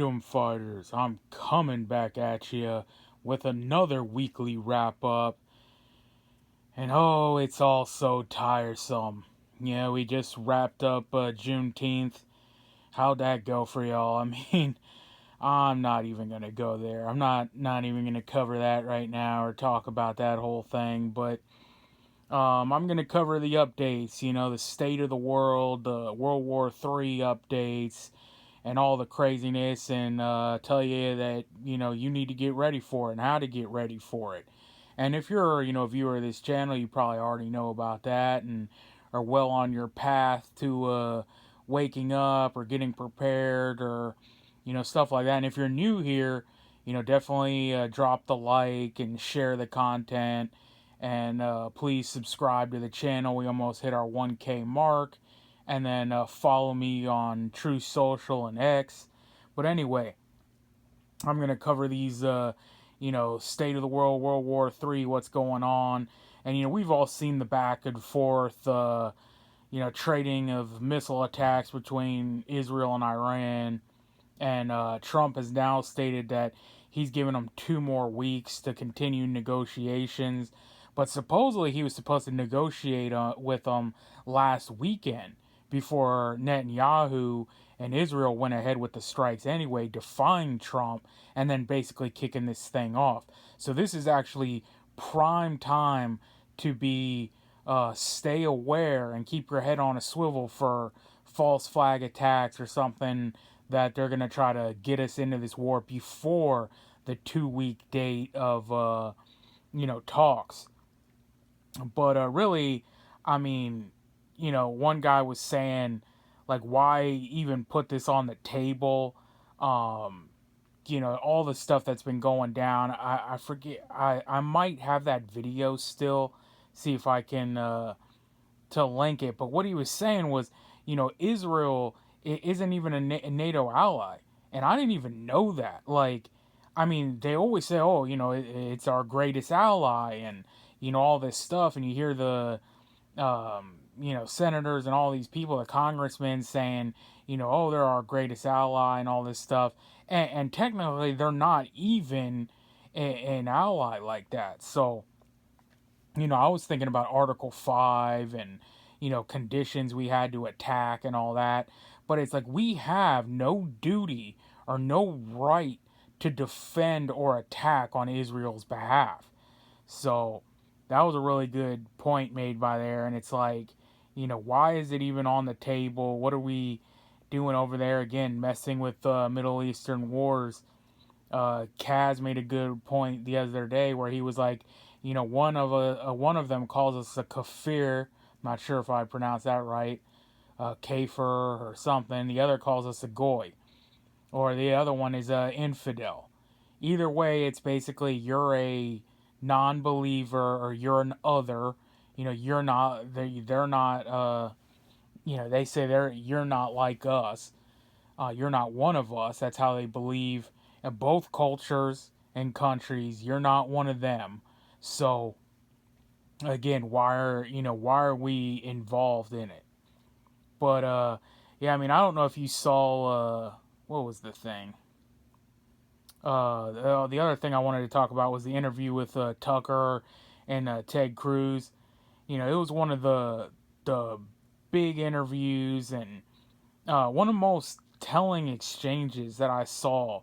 Freedom Fighters, I'm coming back at you with another weekly wrap up. And oh, it's all so tiresome. Yeah, we just wrapped up Juneteenth. How'd that go for y'all? I mean, I'm not even gonna go there. I'm not even gonna cover that right now or talk about that whole thing. But I'm gonna cover the updates. You know, the state of the world, the World War III updates, and all the craziness, and tell you that you need to get ready for it and how to get ready for it. And if you're a viewer of this channel, you probably already know about that and are well on your path to waking up or getting prepared or stuff like that. And if you're new here, definitely drop the like and share the content, and please subscribe to the channel. We almost hit our 1K mark. And then follow me on True Social and X. But anyway, I'm going to cover these, state of the world, World War III, what's going on. And, we've all seen the back and forth, trading of missile attacks between Israel and Iran. And Trump has now stated that he's given them 2 more weeks to continue negotiations. But supposedly he was supposed to negotiate with them last weekend before Netanyahu and Israel went ahead with the strikes anyway, defying Trump and then basically kicking this thing off. So this is actually prime time to be stay aware and keep your head on a swivel for false flag attacks or something that they're going to try to get us into this war before the 2-week date of talks. But really, I mean, one guy was saying, like, why even put this on the table? All the stuff that's been going down. I forget. I might have that video still. See if I can to link it. But what he was saying was, Israel isn't even a NATO ally, and I didn't even know that. Like, I mean, they always say, oh, it's our greatest ally, and all this stuff, and you hear the senators and all these people, the congressmen saying, oh, they're our greatest ally and all this stuff. And technically, they're not even an ally like that. So, I was thinking about Article 5 and, conditions we had to attack and all that. But it's like we have no duty or no right to defend or attack on Israel's behalf. So that was a really good point made by there. And it's like, why is it even on the table? What are we doing over there? Again, messing with Middle Eastern wars. Kaz made a good point the other day where he was like, one of them calls us a kafir. I'm not sure if I pronounced that right. Kafir or something. The other calls us a goy. Or the other one is infidel. Either way, it's basically you're a non-believer or you're an other. You're not. They're not. They say you're not like us. You're not one of us. That's how they believe in both cultures and countries. You're not one of them. So again, why are we involved in it? But yeah, I mean, I don't know if you saw what was the thing. The other thing I wanted to talk about was the interview with Tucker and Ted Cruz. It was one of the big interviews, and one of the most telling exchanges that I saw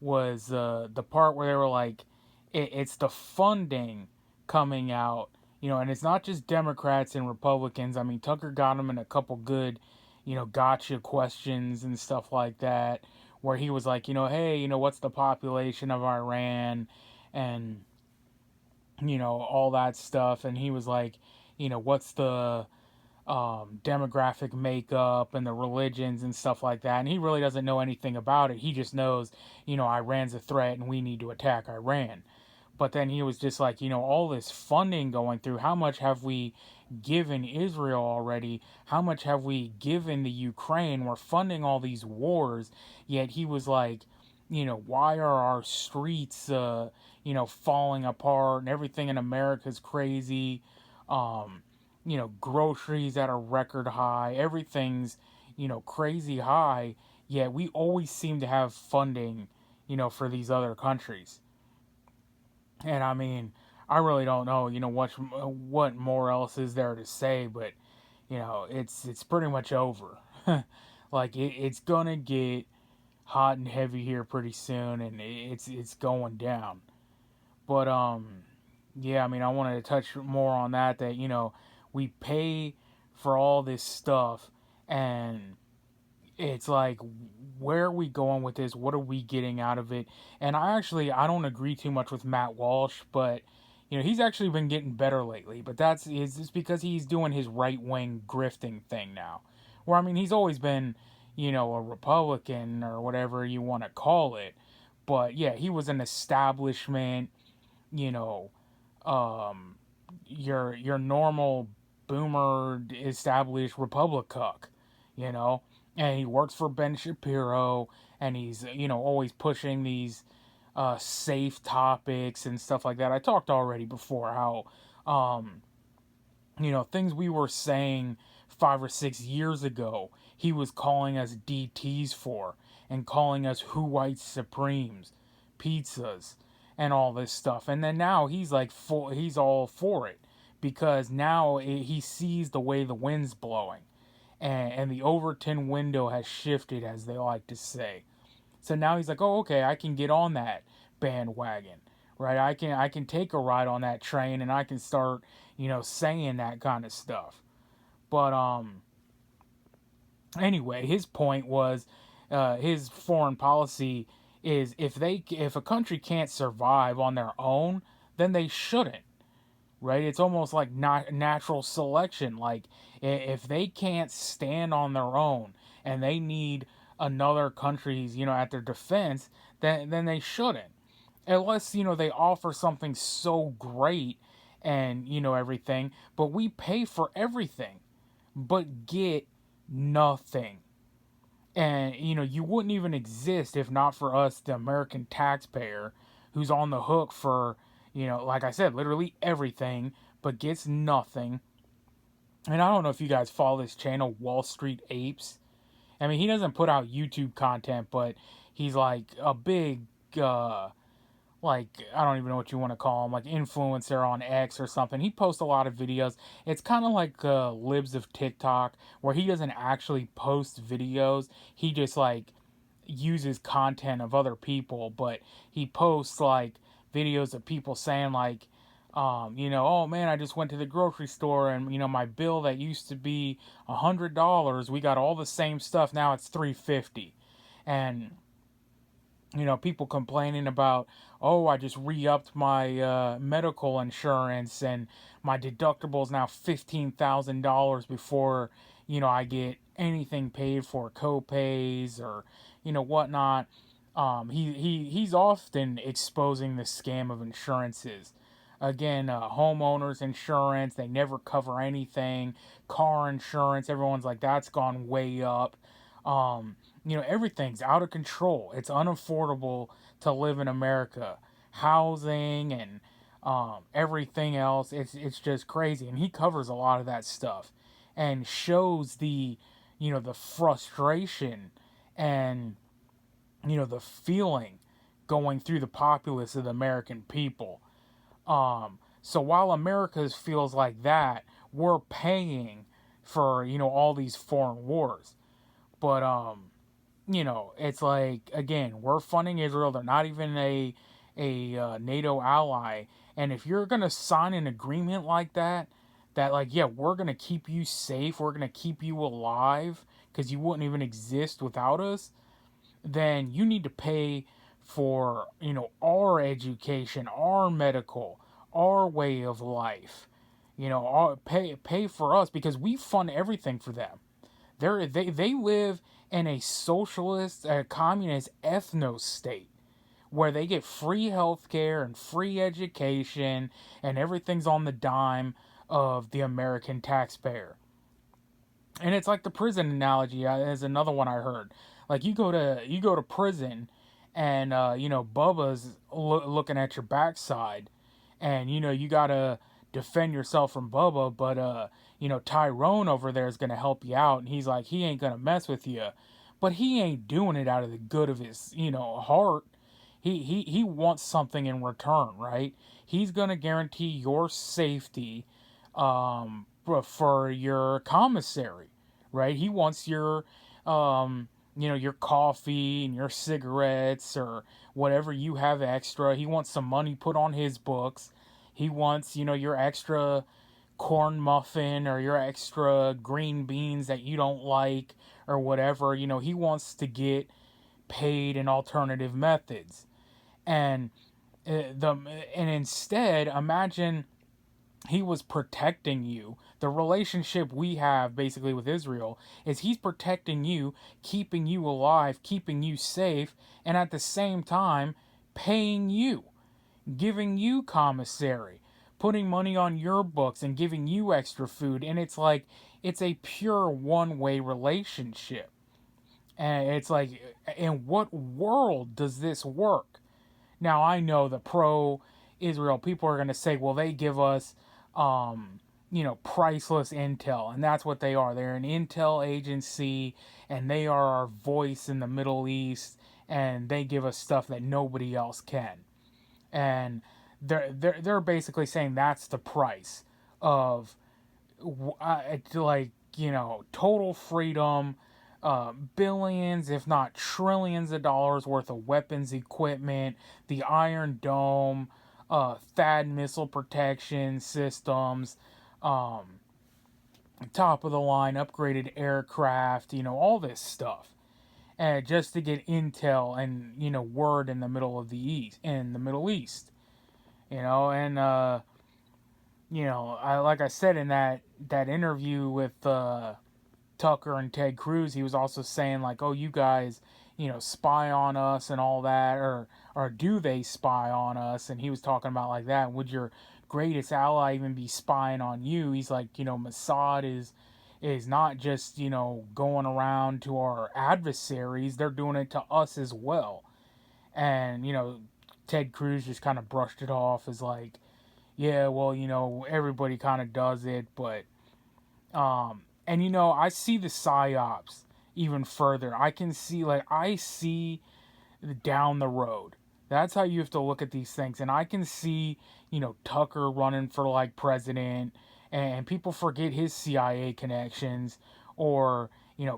was the part where they were like, it's the funding coming out, and it's not just Democrats and Republicans. I mean, Tucker got him in a couple good, gotcha questions and stuff like that, where he was like, hey, what's the population of Iran, and all that stuff, and he was like, what's the demographic makeup and the religions and stuff like that. And he really doesn't know anything about it. He just knows, Iran's a threat and we need to attack Iran. But then he was just like, all this funding going through, how much have we given Israel already? How much have we given the Ukraine? We're funding all these wars. Yet he was like, why are our streets, falling apart and everything in America's crazy? Groceries at a record high, everything's, crazy high, yet we always seem to have funding, for these other countries. And I mean, I really don't know, what more else is there to say, but it's pretty much over. Like it's gonna get hot and heavy here pretty soon, and it's going down. But yeah, I mean, I wanted to touch more on that. That we pay for all this stuff, and it's like, where are we going with this? What are we getting out of it? And I don't agree too much with Matt Walsh, but he's actually been getting better lately. But it's because he's doing his right wing grifting thing now. Where I mean, he's always been a Republican or whatever you want to call it. But yeah, he was an establishment, you know, um, your normal boomer established Republicuck, you know, and he works for Ben Shapiro, and he's always pushing these safe topics and stuff like that. I talked already before how things we were saying 5 or 6 years ago, he was calling us DTs for, and calling us who white supremes, pizzas, and all this stuff. And then now he's like, he's all for it because now he sees the way the wind's blowing, and the Overton window has shifted, as they like to say. So now he's like, oh, okay, I can get on that bandwagon, right? I can take a ride on that train, and I can start, saying that kind of stuff. But anyway, his point was, his foreign policy is, if a country can't survive on their own, then they shouldn't, right? It's almost like not natural selection. Like, if they can't stand on their own and they need another country's, at their defense, then they shouldn't. Unless, they offer something so great and, everything, but we pay for everything but get nothing. And, you wouldn't even exist if not for us, the American taxpayer, who's on the hook for, like I said, literally everything, but gets nothing. And I don't know if you guys follow this channel, Wall Street Apes. I mean, he doesn't put out YouTube content, but he's like a big, like, I don't even know what you want to call him, like influencer on X or something. He posts a lot of videos. It's kind of like Libs of TikTok, where he doesn't actually post videos. He just like uses content of other people, but he posts like videos of people saying like, oh man, I just went to the grocery store, and my bill that used to be $100, we got all the same stuff now, it's $350, and people complaining about, oh, I just re-upped my medical insurance, and my deductible is now $15,000 before, I get anything paid for co-pays or, whatnot. He's often exposing the scam of insurances. Again, homeowners insurance, they never cover anything. Car insurance, everyone's like, that's gone way up. Um, everything's out of control. It's unaffordable to live in America. Housing and everything else, it's just crazy. And he covers a lot of that stuff and shows the frustration and the feeling going through the populace of the American people. So while America feels like that, we're paying for all these foreign wars. But it's like, again, we're funding Israel. They're not even a NATO ally, and if you're gonna sign an agreement like that, like, yeah, we're gonna keep you safe, we're gonna keep you alive, because you wouldn't even exist without us, then you need to pay for our education, our medical, our way of life. Pay for us, because we fund everything for them. They live in a socialist, communist ethno state where they get free healthcare and free education, and everything's on the dime of the American taxpayer. And it's like the prison analogy, is another one I heard. Like, you go to prison, and Bubba's looking at your backside, and you gotta defend yourself from Bubba, but Tyrone over there is gonna help you out, and he's like, he ain't gonna mess with you. but he ain't doing it out of the good of his, heart. He wants something in return, right? He's gonna guarantee your safety, for your commissary, right? He wants your, your coffee and your cigarettes or whatever you have extra. He wants some money put on his books. He wants, your extra corn muffin or your extra green beans that you don't like or whatever. He wants to get paid in alternative methods. And the and instead, imagine he was protecting you. The relationship we have basically with Israel is he's protecting you, keeping you alive, keeping you safe, and at the same time paying you, giving you commissary, putting money on your books and giving you extra food. And it's like it's a pure one-way relationship. And it's like, in what world does this work? Now, I know the pro Israel people are going to say, well, they give us, priceless intel. And that's what they are. They're an intel agency, and they are our voice in the Middle East, and they give us stuff that nobody else can. And they're basically saying that's the price of, total freedom, billions, if not trillions of dollars worth of weapons equipment, the Iron Dome, THAAD missile protection systems, top of the line upgraded aircraft, all this stuff. And just to get intel and, word in the middle of the East, in the Middle East. And like I said in that interview with Tucker and Ted Cruz, he was also saying like, oh, you guys, spy on us and all that, or do they spy on us? And he was talking about like that. Would your greatest ally even be spying on you? He's like, Mossad is not just going around to our adversaries; they're doing it to us as well. And Ted Cruz just kind of brushed it off as like, yeah, well, everybody kind of does it, but and I see the psyops even further. I see down the road. That's how you have to look at these things. And I can see, Tucker running for like president, and people forget his CIA connections, or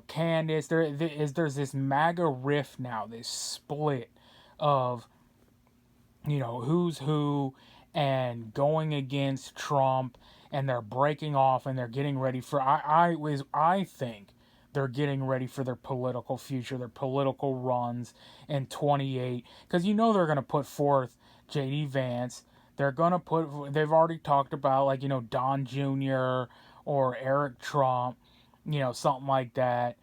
Candace. There's this MAGA rift now, this split of who's who, and going against Trump, and they're breaking off and they're getting ready for I think they're getting ready for their political future, their political runs in 28, because they're going to put forth JD Vance. They've already talked about like Don Jr. or Eric Trump, something like that.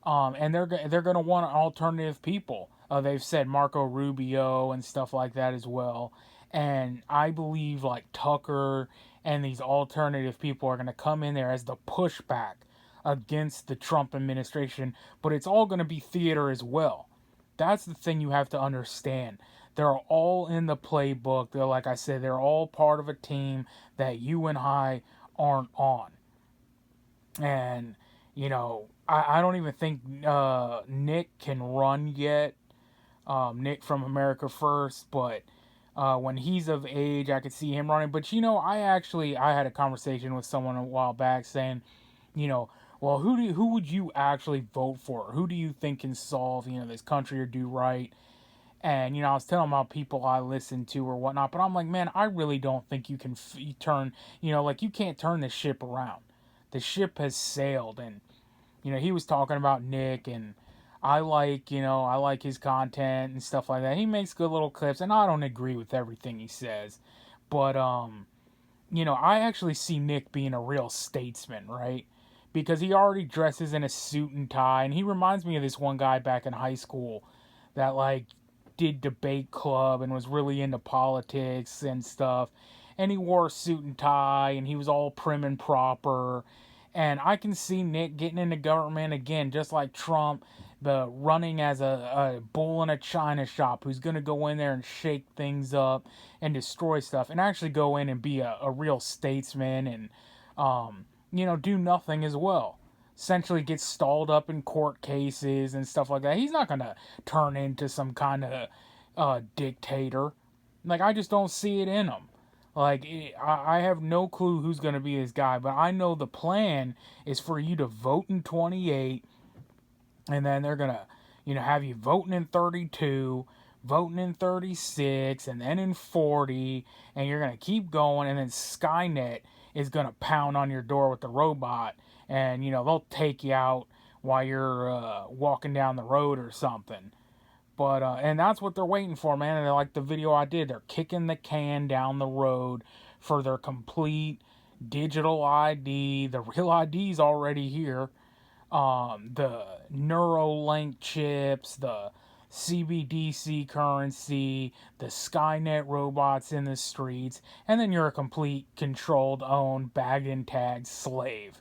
And they're going to want alternative people. They've said Marco Rubio and stuff like that as well. And I believe like Tucker and these alternative people are going to come in there as the pushback against the Trump administration. But it's all going to be theater as well. That's the thing you have to understand. They're all in the playbook. They're, like I said, they're all part of a team that you and I aren't on. And, I don't even think Nick can run yet. Nick from America First, but when he's of age, I could see him running. But I had a conversation with someone a while back saying, well, who would you actually vote for? Who do you think can solve this country or do right? And I was telling about people I listen to or whatnot, but I'm like, man, I really don't think you can turn, you can't turn the ship around. The ship has sailed, and he was talking about Nick, and I like his content and stuff like that. He makes good little clips, and I don't agree with everything he says, but I actually see Nick being a real statesman, right? Because he already dresses in a suit and tie, and he reminds me of this one guy back in high school that like did debate club and was really into politics and stuff, and he wore a suit and tie, and he was all prim and proper. And I can see Nick getting into government again, just like Trump, the running as a bull in a china shop who's going to go in there and shake things up and destroy stuff, and actually go in and be a real statesman and, do nothing as well. essentially gets stalled up in court cases and stuff like that. He's not gonna turn into some kind of dictator. Like, I just don't see it in him. Like, I have no clue who's gonna be this guy, but I know the plan is for you to vote in 28, and then they're gonna, have you voting in 32, voting in 36, and then in 40, and you're gonna keep going, and then Skynet is gonna pound on your door with the robot, and they'll take you out while you're walking down the road or something. But and that's what they're waiting for, man. And like the video I did, they're kicking the can down the road for their complete digital ID. The real ID's already here. The Neuralink chips, the CBDC currency, the Skynet robots in the streets, and then you're a complete controlled, owned, bagged and tagged slave.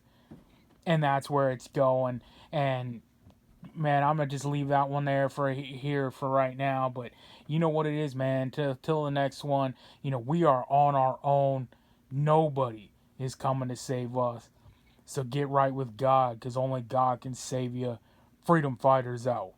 And that's where it's going. And man, I'm gonna just leave that one there for here for right now. But you know what it is, man. Till the next one, we are on our own. Nobody is coming to save us. So get right with God, because only God can save you. Freedom fighters out.